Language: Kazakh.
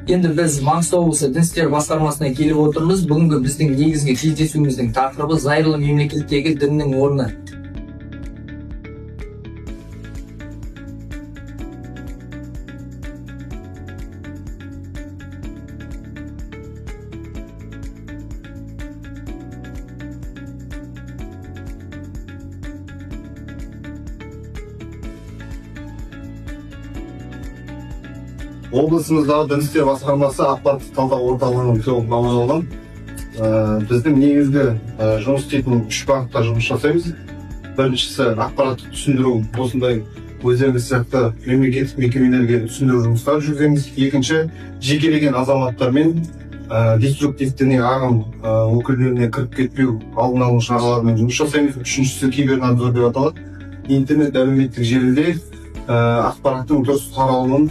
Енді біз Маңғыстау облысы Дін істері басқармасына келіп отырмыз. Бүгінгі біздің негізгі кездесуіміздің тақырыбы зайырлы мемлекеттегі діннің орны. Облысымыздағы Дін істері басқармасы ақпараттық талдау орталығының мамандығынан біздің негізгі жұмыс істейтін 3 бағытта жұмыс жасаймыз. Біріншісі ақпараттық түсіндіру, осындай өздеріңіз сияқты мемлекеттік мекемелерге түсіндіру жұмыстарын жүргіземіз. Екінші, жекелеген азаматтармен деструктивті ағым өкілдеріне кіріп кетпеу алдын алу шараларымен жұмыс жасаймыз. Үшіншісі, кибернадзор деп аталады. Интернет әлеуметтік желіде ақпараттың дұрыс таралуын